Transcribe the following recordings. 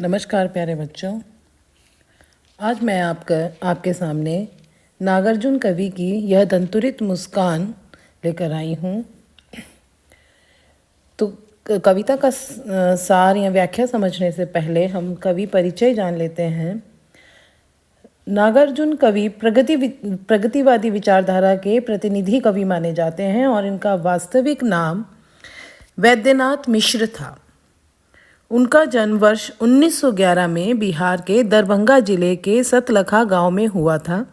नमस्कार प्यारे बच्चों। आज मैं आपके सामने नागार्जुन कवि की यह दंतुरित मुस्कान लेकर आई हूँ। तो कविता का सार या व्याख्या समझने से पहले हम कवि परिचय जान लेते हैं। नागार्जुन कवि प्रगतिवादी विचारधारा के प्रतिनिधि कवि माने जाते हैं और इनका वास्तविक नाम वैद्यनाथ मिश्र था। उनका जन्म वर्ष 1911 में बिहार के दरभंगा जिले के सतलखा गांव में हुआ था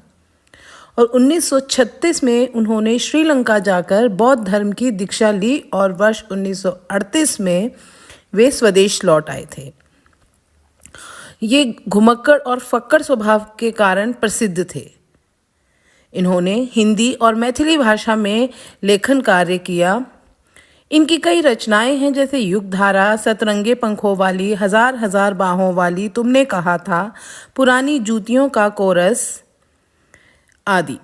और 1936 में उन्होंने श्रीलंका जाकर बौद्ध धर्म की दीक्षा ली और वर्ष 1938 में वे स्वदेश लौट आए थे। ये घुमक्कड़ और फक्कड़ स्वभाव के कारण प्रसिद्ध थे। इन्होंने हिंदी और मैथिली भाषा में लेखन कार्य किया। इनकी कई रचनाएं हैं जैसे युगधारा, सतरंगे पंखों वाली, हजार हजार बाहों वाली, तुमने कहा था, पुरानी जूतियों का कोरस आदि।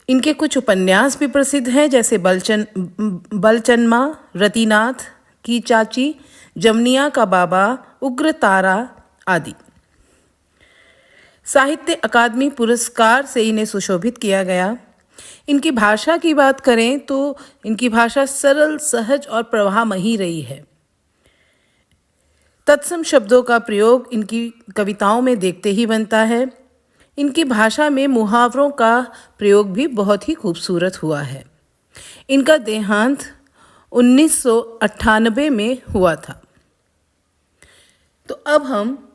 इनके कुछ उपन्यास भी प्रसिद्ध हैं जैसे बलचन्मा, रतिनाथ की चाची, जमनिया का बाबा, उग्र तारा आदि। साहित्य अकादमी पुरस्कार से इन्हें सुशोभित किया गया। इनकी भाषा की बात करें तो इनकी भाषा सरल, सहज और प्रवाहमयी रही है। तत्सम शब्दों का प्रयोग इनकी कविताओं में देखते ही बनता है। इनकी भाषा में मुहावरों का प्रयोग भी बहुत ही खूबसूरत हुआ है। इनका देहांत 1998 में हुआ था। तो अब हम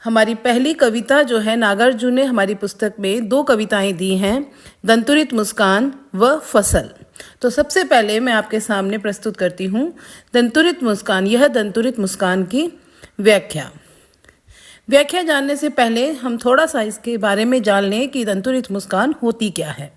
हमारी पहली कविता जो है, नागार्जुन ने हमारी पुस्तक में 2 कविताएं दी हैं, दंतुरित मुस्कान व फसल। तो सबसे पहले मैं आपके सामने प्रस्तुत करती हूँ दंतुरित मुस्कान। यह दंतुरित मुस्कान की व्याख्या जानने से पहले हम थोड़ा सा इसके बारे में जान लें कि दंतुरित मुस्कान होती क्या है।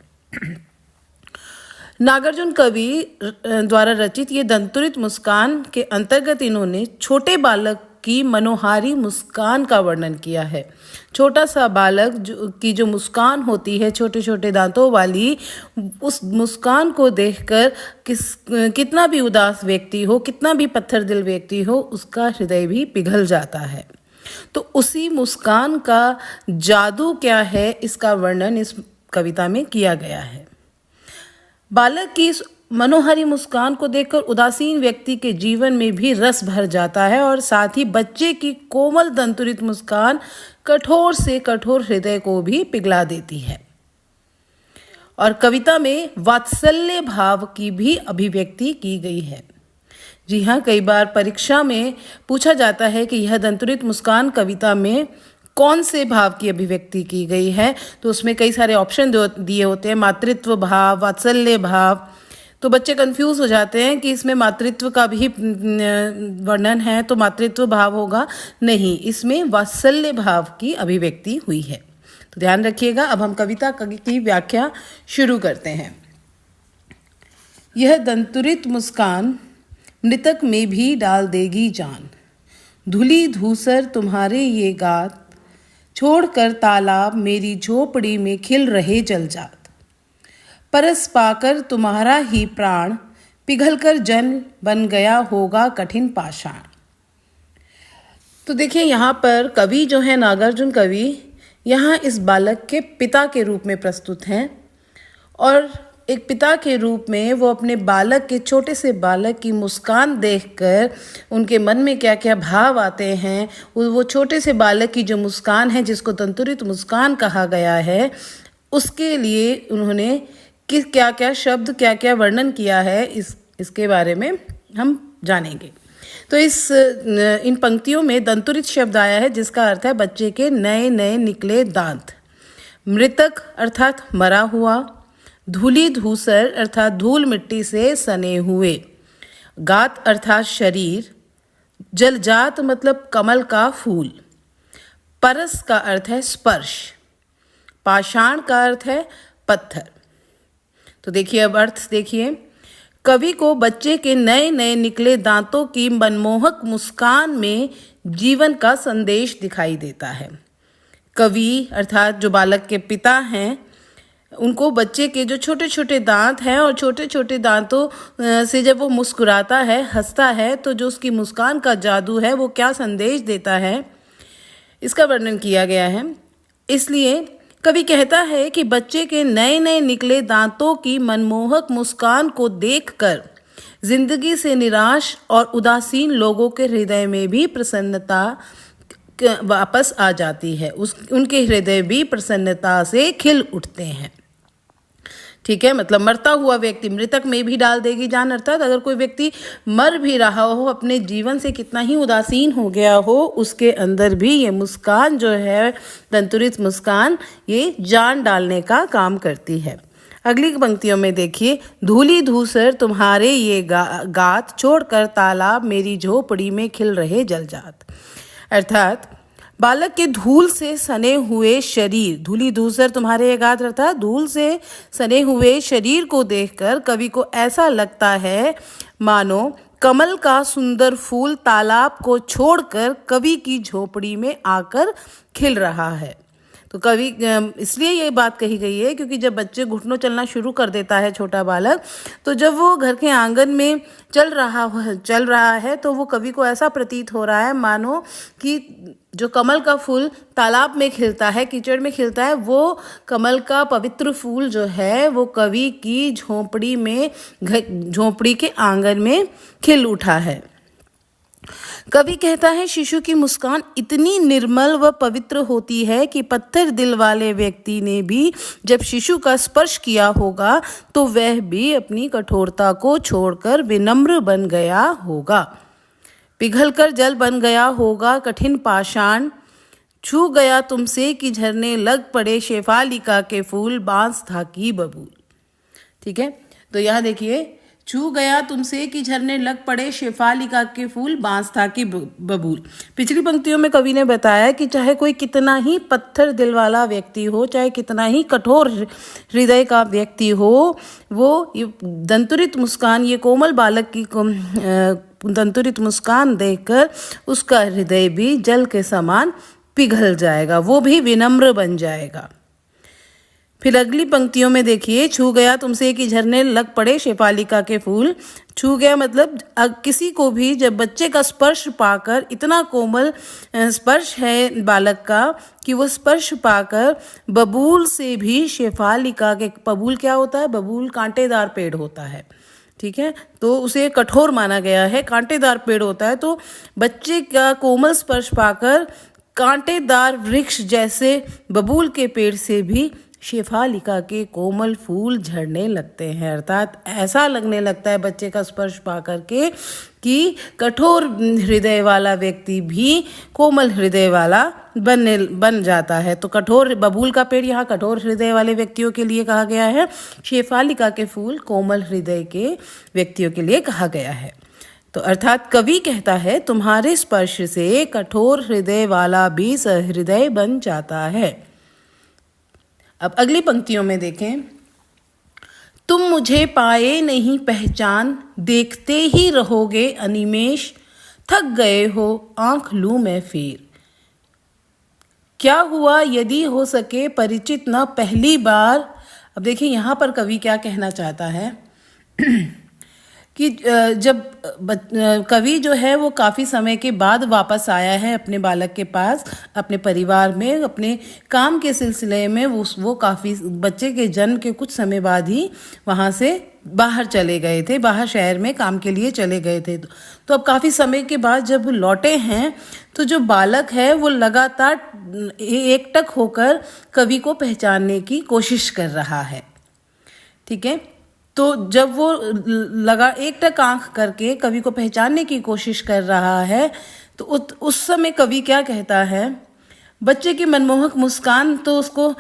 नागार्जुन कवि द्वारा रचित ये दंतुरित मुस्कान के अंतर्गत इन्होंने छोटे बालक की मनोहारी मुस्कान का वर्णन किया है। छोटा सा बालक की जो मुस्कान होती है, छोटे छोटे दांतों वाली, उस मुस्कान को देखकर कितना भी उदास व्यक्ति हो, कितना भी पत्थर दिल व्यक्ति हो, उसका हृदय भी पिघल जाता है। तो उसी मुस्कान का जादू क्या है, इसका वर्णन इस कविता में किया गया है। बालक की मनोहारी मुस्कान को देखकर उदासीन व्यक्ति के जीवन में भी रस भर जाता है और साथ ही बच्चे की कोमल दंतुरित मुस्कान कठोर से कठोर हृदय को भी पिघला देती है। और कविता में वात्सल्य भाव की भी अभिव्यक्ति की गई है। जी हाँ, कई बार परीक्षा में पूछा जाता है कि यह दंतुरित मुस्कान कविता में कौन से भाव की अभिव्यक्ति की गई है, तो उसमें कई सारे ऑप्शन दिए होते हैं, मातृत्व भाव, वात्सल्य भाव। तो बच्चे कंफ्यूज हो जाते हैं कि इसमें मातृत्व का भी वर्णन है तो मातृत्व भाव होगा। नहीं, इसमें वात्सल्य भाव की अभिव्यक्ति हुई है। तो ध्यान रखिएगा। अब हम कविता की व्याख्या शुरू करते हैं। यह दंतुरित मुस्कान मृतक में भी डाल देगी जान, धुली धूसर तुम्हारे ये गात, छोड़कर तालाब मेरी झोपड़ी में खिल रहे जलजात, परस पाकर तुम्हारा ही प्राण, पिघलकर जन बन गया होगा कठिन पाषाण। तो देखिए, यहाँ पर कवि जो है नागार्जुन कवि, यहाँ इस बालक के पिता के रूप में प्रस्तुत हैं और एक पिता के रूप में वो अपने बालक के, छोटे से बालक की मुस्कान देखकर उनके मन में क्या क्या भाव आते हैं, वो छोटे से बालक की जो मुस्कान है जिसको दंतुरित मुस्कान कहा गया है, उसके लिए उन्होंने क्या क्या शब्द, क्या क्या वर्णन किया है, इसके बारे में हम जानेंगे। तो इन पंक्तियों में दंतुरित शब्द आया है जिसका अर्थ है बच्चे के नए नए निकले दांत। मृतक अर्थात मरा हुआ, धूली धूसर अर्थात धूल मिट्टी से सने हुए, गात अर्थात शरीर, जलजात मतलब कमल का फूल, परस का अर्थ है स्पर्श, पाषाण का अर्थ है पत्थर। तो देखिए, अब अर्थ देखिए। कवि को बच्चे के नए नए निकले दांतों की मनमोहक मुस्कान में जीवन का संदेश दिखाई देता है। कवि अर्थात जो बालक के पिता हैं, उनको बच्चे के जो छोटे छोटे दांत हैं और छोटे छोटे दांतों से जब वो मुस्कुराता है, हंसता है, तो जो उसकी मुस्कान का जादू है वो क्या संदेश देता है, इसका वर्णन किया गया है। इसलिए कवि कहता है कि बच्चे के नए नए निकले दांतों की मनमोहक मुस्कान को देखकर जिंदगी से निराश और उदासीन लोगों के हृदय में भी प्रसन्नता वापस आ जाती है। उनके हृदय भी प्रसन्नता से खिल उठते हैं। ठीक है, मतलब मरता हुआ व्यक्ति मृतक में भी डाल देगी जान, अर्थात अगर कोई व्यक्ति मर भी रहा हो, अपने जीवन से कितना ही उदासीन हो गया हो, उसके अंदर भी ये मुस्कान जो है, दंतुरित मुस्कान, ये जान डालने का काम करती है। अगली पंक्तियों में देखिए, धूली धूसर तुम्हारे ये गात छोड़कर तालाब मेरी झोपड़ी में खिल रहे जलजात। अर्थात बालक के धूल से सने हुए शरीर, धूली धूसर तुम्हारे ये गात, अर्थात धूल से सने हुए शरीर को देखकर कवि को ऐसा लगता है मानो कमल का सुंदर फूल तालाब को छोड़कर कवि की झोपड़ी में आकर खिल रहा है। तो कवि इसलिए ये बात कही गई है क्योंकि जब बच्चे घुटनों चलना शुरू कर देता है छोटा बालक, तो जब वो घर के आंगन में चल रहा है तो वो कवि को ऐसा प्रतीत हो रहा है मानो कि जो कमल का फूल तालाब में खिलता है, कीचड़ में खिलता है, वो कमल का पवित्र फूल जो है वो कवि की झोपड़ी के आंगन में खिल उठा है। कवि कहता है शिशु की मुस्कान इतनी निर्मल व पवित्र होती है कि पत्थर दिल वाले व्यक्ति ने भी जब शिशु का स्पर्श किया होगा तो वह भी अपनी कठोरता को छोड़कर विनम्र बन गया होगा, पिघलकर जल बन गया होगा कठिन पाषाण, छू गया तुमसे कि झरने लग पड़े शेफालिका के फूल बांस था की बबूल। ठीक है, तो यहाँ देखिए, छू गया तुमसे कि झरने लग पड़े शेफालिका के फूल बांस था की बबूल। पिछली पंक्तियों में कवि ने बताया कि चाहे कोई कितना ही पत्थर दिल वाला व्यक्ति हो, चाहे कितना ही कठोर हृदय का व्यक्ति हो, वो ये दंतुरित मुस्कान, ये कोमल बालक की दंतुरित मुस्कान देखकर उसका हृदय भी जल के समान पिघल जाएगा, वो भी विनम्र बन जाएगा। फिर अगली पंक्तियों में देखिए, छू गया तुमसे कि झरने लग पड़े शेफालिका के फूल। छू गया मतलब किसी को भी जब बच्चे का स्पर्श पाकर, इतना कोमल स्पर्श है बालक का कि वो स्पर्श पाकर बबूल से भी शेफालिका के, बबूल क्या होता है, बबूल कांटेदार पेड़ होता है, ठीक है, तो उसे कठोर माना गया है, कांटेदार पेड़ होता है, तो बच्चे का कोमल स्पर्श पाकर कांटेदार वृक्ष जैसे बबूल के पेड़ से भी शेफालिका के कोमल फूल झड़ने लगते हैं। अर्थात ऐसा लगने लगता है बच्चे का स्पर्श पा करके कि कठोर हृदय वाला व्यक्ति भी कोमल हृदय वाला बन जाता है। तो कठोर बबूल का पेड़ यहाँ कठोर हृदय वाले व्यक्तियों के लिए कहा गया है, शेफालिका के फूल कोमल हृदय के व्यक्तियों के लिए कहा गया है। तो अर्थात कवि कहता है तुम्हारे स्पर्श से कठोर हृदय वाला भी सहृदय बन जाता है। अब अगली पंक्तियों में देखें, तुम मुझे पाए नहीं पहचान, देखते ही रहोगे अनिमेष, थक गए हो आंख लूं मैं फेर। क्या हुआ यदि हो सके परिचित न पहली बार। अब देखिए यहाँ पर कवि क्या कहना चाहता है कि जब कवि जो है वो काफ़ी समय के बाद वापस आया है अपने बालक के पास, अपने परिवार में, अपने काम के सिलसिले में, वो काफ़ी बच्चे के जन्म के कुछ समय बाद ही वहाँ से बाहर चले गए थे, बाहर शहर में काम के लिए चले गए थे। तो अब काफ़ी समय के बाद जब लौटे हैं तो जो बालक है वो लगातार एकटक होकर कवि को पहचानने की कोशिश कर रहा है। ठीक है, तो जब वो एकटक आंख करके कवि को पहचानने की कोशिश कर रहा है तो उस समय कवि क्या कहता है, बच्चे की मनमोहक मुस्कान तो उसको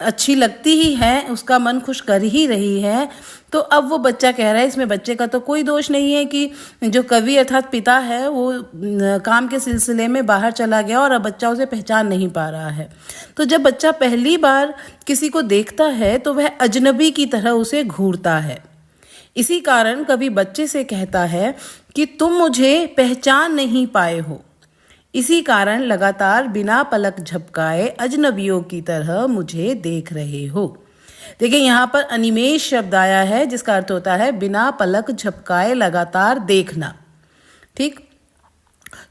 अच्छी लगती ही है, उसका मन खुश कर ही रही है। तो अब वो बच्चा कह रहा है, इसमें बच्चे का तो कोई दोष नहीं है कि जो कवि अर्थात पिता है वो काम के सिलसिले में बाहर चला गया और अब बच्चा उसे पहचान नहीं पा रहा है। तो जब बच्चा पहली बार किसी को देखता है तो वह अजनबी की तरह उसे घूरता है। इसी कारण कवि बच्चे से कहता है कि तुम मुझे पहचान नहीं पाए हो, इसी कारण लगातार बिना पलक झपकाए अजनबियों की तरह मुझे देख रहे हो। देखिए यहाँ पर अनिमेष शब्द आया है जिसका अर्थ होता है बिना पलक झपकाए लगातार देखना। ठीक,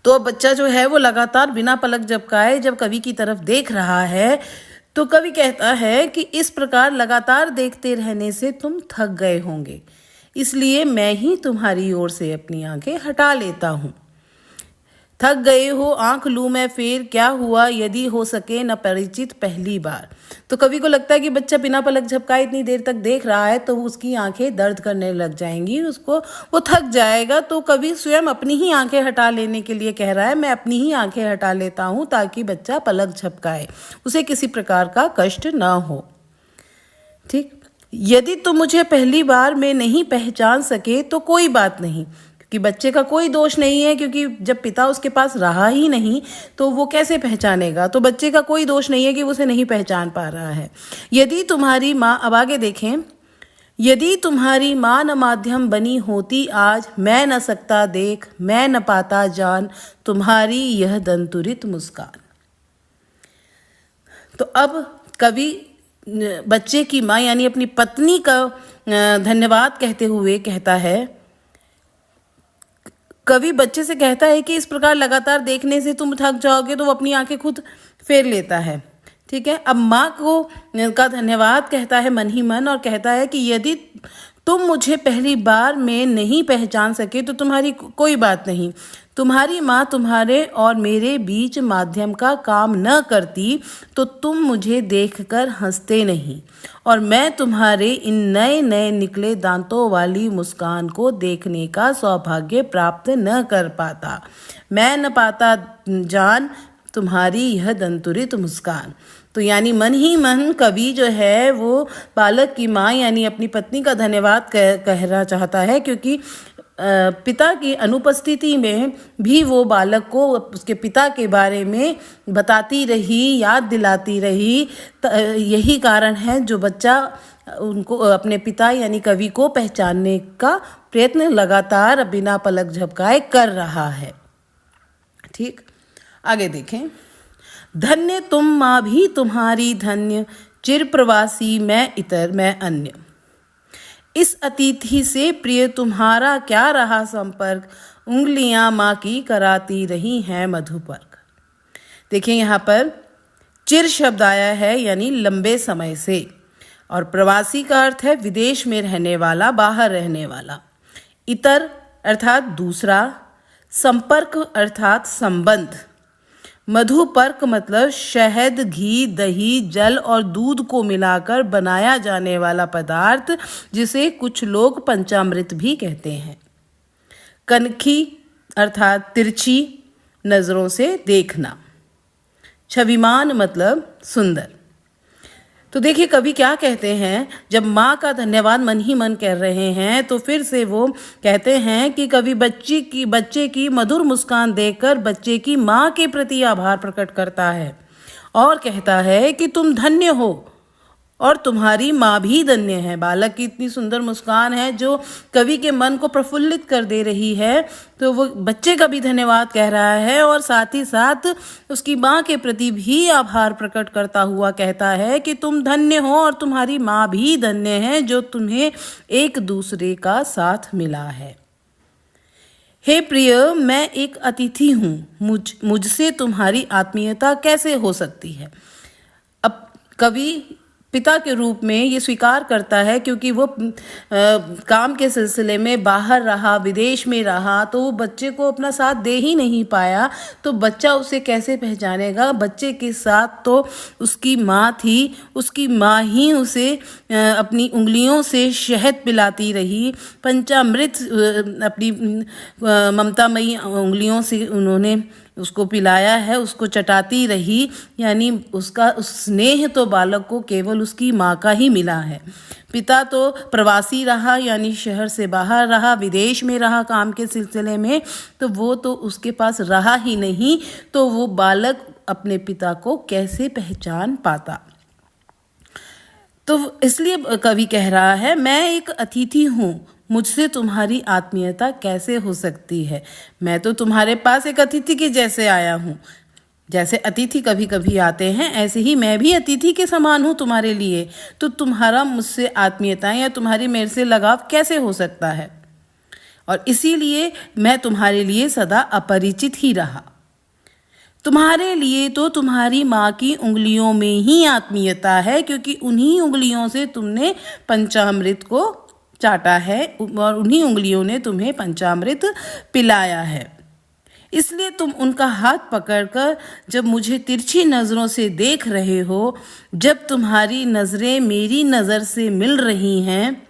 तो अब बच्चा जो है वो लगातार बिना पलक झपकाए जब कवि की तरफ देख रहा है तो कवि कहता है कि इस प्रकार लगातार देखते रहने से तुम थक गए होंगे, इसलिए मैं ही तुम्हारी ओर से अपनी आंखें हटा लेता हूँ। थक गए हो, आंख लूं मैं फेर, क्या हुआ यदि हो सके न परिचित पहली बार। तो कवि को लगता है कि बच्चा बिना पलक झपकाए इतनी देर तक देख रहा है तो उसकी आंखें दर्द करने लग जाएंगी, उसको वो थक जाएगा। तो कवि स्वयं अपनी ही आंखें हटा लेने के लिए कह रहा है, मैं अपनी ही आंखें हटा लेता हूँ ताकि बच्चा पलक झपकाए, उसे किसी प्रकार का कष्ट ना हो। ठीक, यदि तुम मुझे पहली बार में नहीं पहचान सके तो कोई बात नहीं, कि बच्चे का कोई दोष नहीं है, क्योंकि जब पिता उसके पास रहा ही नहीं तो वो कैसे पहचानेगा। तो बच्चे का कोई दोष नहीं है कि वो उसे नहीं पहचान पा रहा है। यदि तुम्हारी माँ, अब आगे देखें, यदि तुम्हारी माँ न माध्यम बनी होती आज, मैं न सकता देख, मैं न पाता जान तुम्हारी यह दंतुरित मुस्कान। तो अब कवि बच्चे की माँ यानी अपनी पत्नी का धन्यवाद कहते हुए कहता है, कवि बच्चे से कहता है कि इस प्रकार लगातार देखने से तुम थक जाओगे, तो वो अपनी आंखें खुद फेर लेता है। ठीक है, अब माँ को का धन्यवाद कहता है मन ही मन और कहता है कि यदि तुम मुझे पहली बार में नहीं पहचान सके तो तुम्हारी कोई बात नहीं, तुम्हारी माँ तुम्हारे और मेरे बीच माध्यम का काम न करती तो तुम मुझे देखकर हंसते नहीं और मैं तुम्हारे इन नए नए निकले दांतों वाली मुस्कान को देखने का सौभाग्य प्राप्त न कर पाता। मैं न पाता जान तुम्हारी यह दंतुरित मुस्कान। तो यानी मन ही मन कवि जो है वो बालक की माँ यानी अपनी पत्नी का धन्यवाद कहना चाहता है, क्योंकि पिता की अनुपस्थिति में भी वो बालक को उसके पिता के बारे में बताती रही, याद दिलाती रही। यही कारण है जो बच्चा उनको अपने पिता यानी कवि को पहचानने का प्रयत्न लगातार बिना पलक झपकाए कर रहा है। ठीक, आगे देखें, धन्य तुम माँ भी तुम्हारी धन्य, चिर प्रवासी मैं इतर मैं अन्य। इस अतिथि से प्रिय तुम्हारा क्या रहा संपर्क, उंगलियां माँ की कराती रही हैं मधुपर्क। देखिए यहाँ पर चिर शब्द आया है यानी लंबे समय से, और प्रवासी का अर्थ है विदेश में रहने वाला, बाहर रहने वाला। इतर अर्थात दूसरा, संपर्क अर्थात संबंध, मधुपर्क मतलब शहद, घी, दही, जल और दूध को मिलाकर बनाया जाने वाला पदार्थ, जिसे कुछ लोग पंचामृत भी कहते हैं। कनखी अर्थात तिरछी नजरों से देखना, छविमान मतलब सुंदर। तो देखिए कवि क्या कहते हैं, जब माँ का धन्यवाद मन ही मन कर रहे हैं तो फिर से वो कहते हैं कि कवि बच्चे की मधुर मुस्कान देखकर बच्चे की माँ के प्रति आभार प्रकट करता है और कहता है कि तुम धन्य हो और तुम्हारी माँ भी धन्य है। बालक की इतनी सुंदर मुस्कान है जो कवि के मन को प्रफुल्लित कर दे रही है, तो वो बच्चे का भी धन्यवाद कह रहा है और साथ ही साथ उसकी माँ के प्रति भी आभार प्रकट करता हुआ कहता है कि तुम धन्य हो और तुम्हारी माँ भी धन्य है जो तुम्हें एक दूसरे का साथ मिला है। हे प्रिय, मैं एक अतिथि हूँ, मुझसे तुम्हारी आत्मीयता कैसे हो सकती है। अब कवि पिता के रूप में ये स्वीकार करता है, क्योंकि वो काम के सिलसिले में बाहर रहा, विदेश में रहा, तो वो बच्चे को अपना साथ दे ही नहीं पाया, तो बच्चा उसे कैसे पहचानेगा। बच्चे के साथ तो उसकी माँ थी, उसकी माँ ही उसे अपनी उंगलियों से शहद पिलाती रही, पंचामृत अपनी ममतामयी उंगलियों से उन्होंने उसको पिलाया है, उसको चटाती रही, यानी उसका उस स्नेह तो बालक को केवल उसकी माँ का ही मिला है। पिता तो प्रवासी रहा, यानी शहर से बाहर रहा, विदेश में रहा काम के सिलसिले में, तो वो तो उसके पास रहा ही नहीं, तो वो बालक अपने पिता को कैसे पहचान पाता। तो इसलिए कवि कह रहा है, मैं एक अतिथि हूँ, मुझसे तुम्हारी आत्मीयता कैसे हो सकती है। मैं तो तुम्हारे पास एक अतिथि के जैसे आया हूँ, जैसे अतिथि कभी कभी आते हैं, ऐसे ही मैं भी अतिथि के समान हूँ तुम्हारे लिए। तो तुम्हारा मुझसे आत्मीयता या तुम्हारी मेरे से लगाव कैसे हो सकता है? और इसीलिए मैं तुम्हारे लिए सदा अपरिचित ही रहा। तुम्हारे लिए तो तुम्हारी माँ की उंगलियों में ही आत्मीयता है, क्योंकि उन्हीं उंगलियों से तुमने पंचामृत को चाटा है और उन्हीं उंगलियों ने तुम्हें पंचामृत पिलाया है। इसलिए तुम उनका हाथ पकड़कर जब मुझे तिरछी नज़रों से देख रहे हो, जब तुम्हारी नज़रें मेरी नज़र से मिल रही हैं,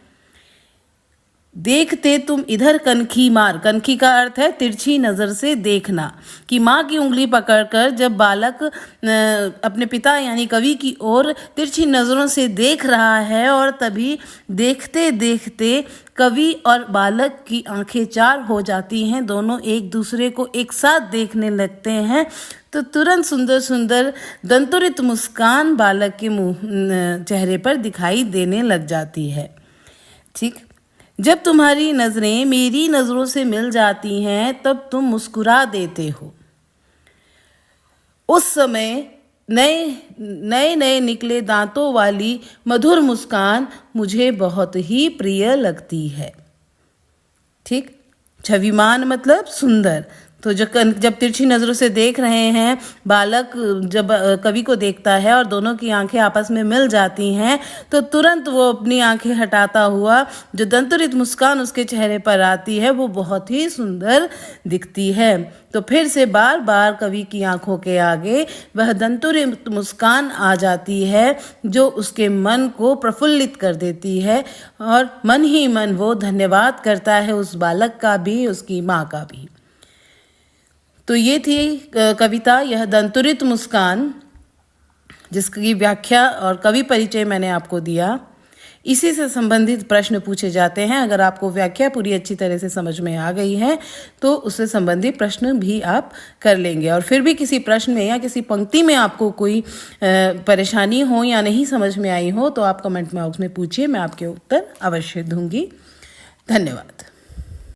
देखते तुम इधर कनखी मार, कनखी का अर्थ है तिरछी नज़र से देखना, कि माँ की उंगली पकड़कर जब बालक अपने पिता यानी कवि की ओर तिरछी नज़रों से देख रहा है और तभी देखते देखते कवि और बालक की आंखें चार हो जाती हैं, दोनों एक दूसरे को एक साथ देखने लगते हैं, तो तुरंत सुंदर सुंदर दंतुरित मुस्कान बालक के मुँह चेहरे पर दिखाई देने लग जाती है। ठीक, जब तुम्हारी नज़रें मेरी नज़रों से मिल जाती हैं तब तुम मुस्कुरा देते हो। उस समय नए नए निकले दांतों वाली मधुर मुस्कान मुझे बहुत ही प्रिय लगती है। ठीक, छविमान मतलब सुंदर। तो जब तिरछी नज़रों से देख रहे हैं, बालक जब कवि को देखता है और दोनों की आंखें आपस में मिल जाती हैं, तो तुरंत वो अपनी आंखें हटाता हुआ जो दंतुरित मुस्कान उसके चेहरे पर आती है वो बहुत ही सुंदर दिखती है। तो फिर से बार बार कवि की आंखों के आगे वह दंतुरित मुस्कान आ जाती है जो उसके मन को प्रफुल्लित कर देती है और मन ही मन वो धन्यवाद करता है उस बालक का भी, उसकी माँ का भी। तो ये थी कविता यह दंतुरित मुस्कान, जिसकी व्याख्या और कवि परिचय मैंने आपको दिया। इसी से संबंधित प्रश्न पूछे जाते हैं। अगर आपको व्याख्या पूरी अच्छी तरह से समझ में आ गई है तो उससे संबंधित प्रश्न भी आप कर लेंगे। और फिर भी किसी प्रश्न में या किसी पंक्ति में आपको कोई परेशानी हो या नहीं समझ में आई हो तो आप कमेंट बॉक्स में पूछिए, मैं आपके उत्तर अवश्य दूंगी। धन्यवाद।